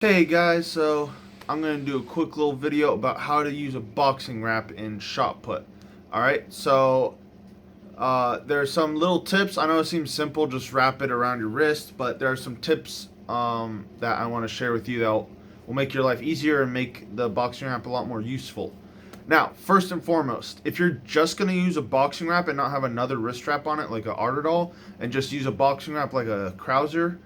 Hey guys, so I'm going to do a quick little video about how to use a boxing wrap in shot put. Alright, so there are some little tips. I know it seems simple, just wrap it around your wrist, but there are some tips that I want to share with you that will make your life easier and make the boxing wrap a lot more useful. Now, first and foremost, if you're just going to use a boxing wrap and not have another wrist strap on it like a Arterdol, and just use a boxing wrap like a Crouser,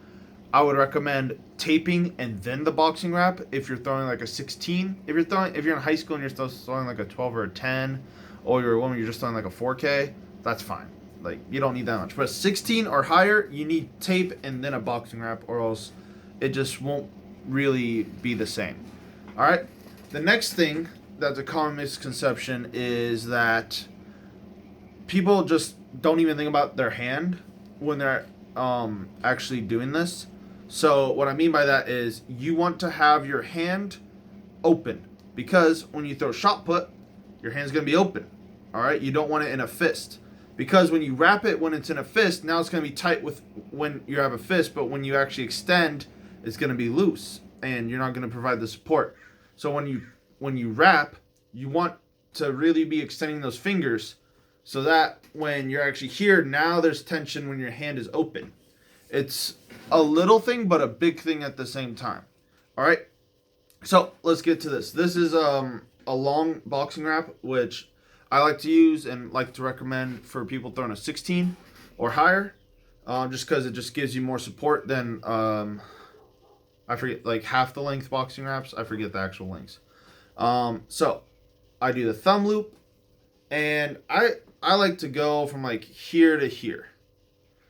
I would recommend taping and then the boxing wrap if you're throwing like a 16. If you're in high school and you're still throwing like a 12 or a 10, or you're a woman, you're just throwing like a 4K, that's fine. Like, you don't need that much. But 16 or higher, you need tape and then a boxing wrap, or else it just won't really be the same. All right. The next thing that's a common misconception is that people just don't even think about their hand when they're actually doing this. So what I mean by that is you want to have your hand open, because when you throw shot put, your hand's going to be open. All right? You don't want it in a fist, because when you wrap it when it's in a fist, now it's going to be tight with when you have a fist, but when you actually extend, it's going to be loose and you're not going to provide the support. So when you wrap, you want to really be extending those fingers so that when you're actually here, now there's tension when your hand is open. It's a little thing, but a big thing at the same time. All right. So let's get to this. This is a long boxing wrap, which I like to use and like to recommend for people throwing a 16 or higher, just because it just gives you more support than I forget, like half the length boxing wraps. I forget the actual lengths. So I do the thumb loop, and I like to go from like here to here.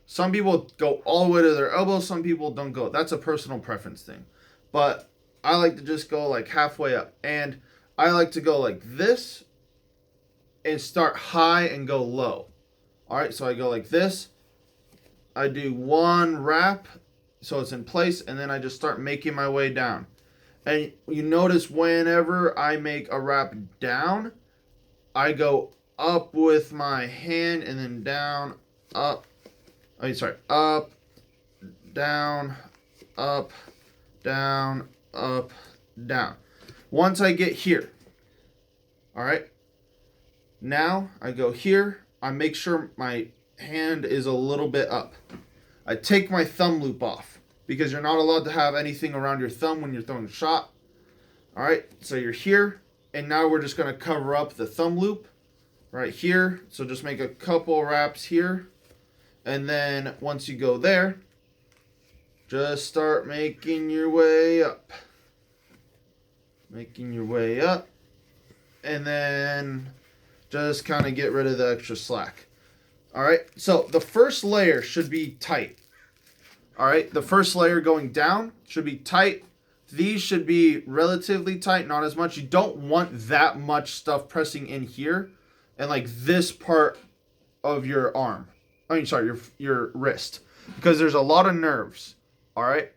Some people go all the way to their elbow. Some people don't go. That's a personal preference thing. But I like to just go like halfway up. And I like to go like this and start high and go low. All right, so I go like this. I do one wrap so it's in place, and then I just start making my way down. And you notice whenever I make a wrap down, I go up with my hand and then down, up. Up, down, up, down, up, down. Once I get here, all right, now I go here. I make sure my hand is a little bit up. I take my thumb loop off, because you're not allowed to have anything around your thumb when you're throwing a shot. All right, so you're here, and now we're just going to cover up the thumb loop right here. So just make a couple wraps here. And then once you go there, just start making your way up. Making your way up. And then just kind of get rid of the extra slack. All right, so the first layer should be tight. All right, the first layer going down should be tight. These should be relatively tight, not as much. You don't want that much stuff pressing in here and like this part of your arm. Your wrist, because there's a lot of nerves. All right,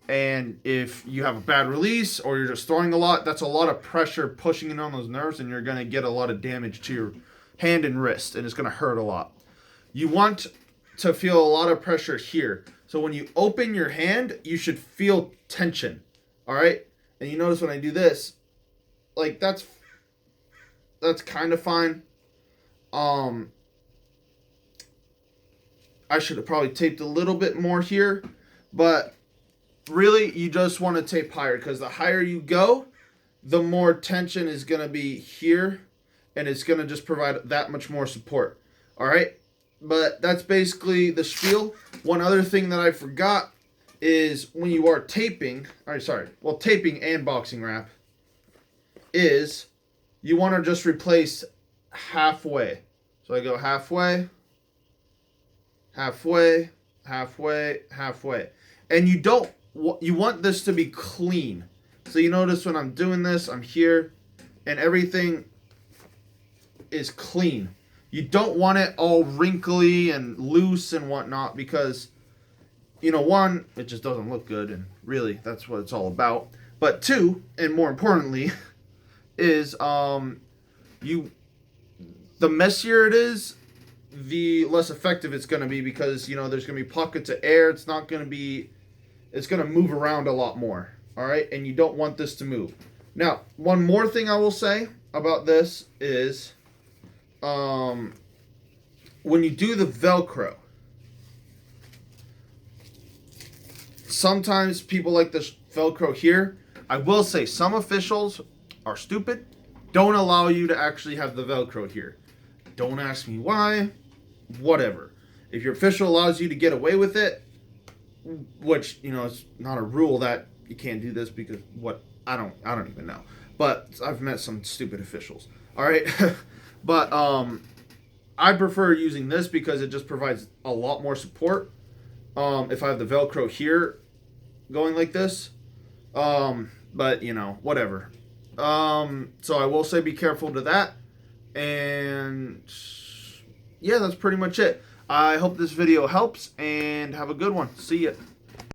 and if you have a bad release or you're just throwing a lot, that's a lot of pressure pushing in on those nerves, and you're going to get a lot of damage to your hand and wrist, and it's going to hurt a lot. You want to feel a lot of pressure here, so when you open your hand, you should feel tension. All right, and you notice when I do this, like that's kind of fine. I should have probably taped a little bit more here, but really you just want to tape higher, because the higher you go, the more tension is going to be here, and it's going to just provide that much more support. All right, but that's basically the spiel. One other thing that I forgot is when you are taping, taping and boxing wrap, is you want to just replace halfway. So I go halfway, halfway, halfway, halfway. And you want this to be clean. So you notice when I'm doing this, I'm here, and everything is clean. You don't want it all wrinkly and loose and whatnot, because, one, it just doesn't look good, and really, that's what it's all about. But two, and more importantly, is the messier it is, the less effective it's going to be, because there's going to be pockets of air. It's going to move around a lot more. All right, and you don't want this to move. Now, one more thing I will say about this is when you do the Velcro, sometimes people like this Velcro here. I will say some officials are stupid, don't allow you to actually have the Velcro here. Don't ask me why, whatever. If your official allows you to get away with it, which, you know, it's not a rule that you can't do this because what, I don't even know. But I've met some stupid officials. All right. But I prefer using this because it just provides a lot more support. If I have the Velcro here going like this, but you know, whatever. So I will say be careful to that. And yeah, that's pretty much it. I hope this video helps and have a good one. See ya.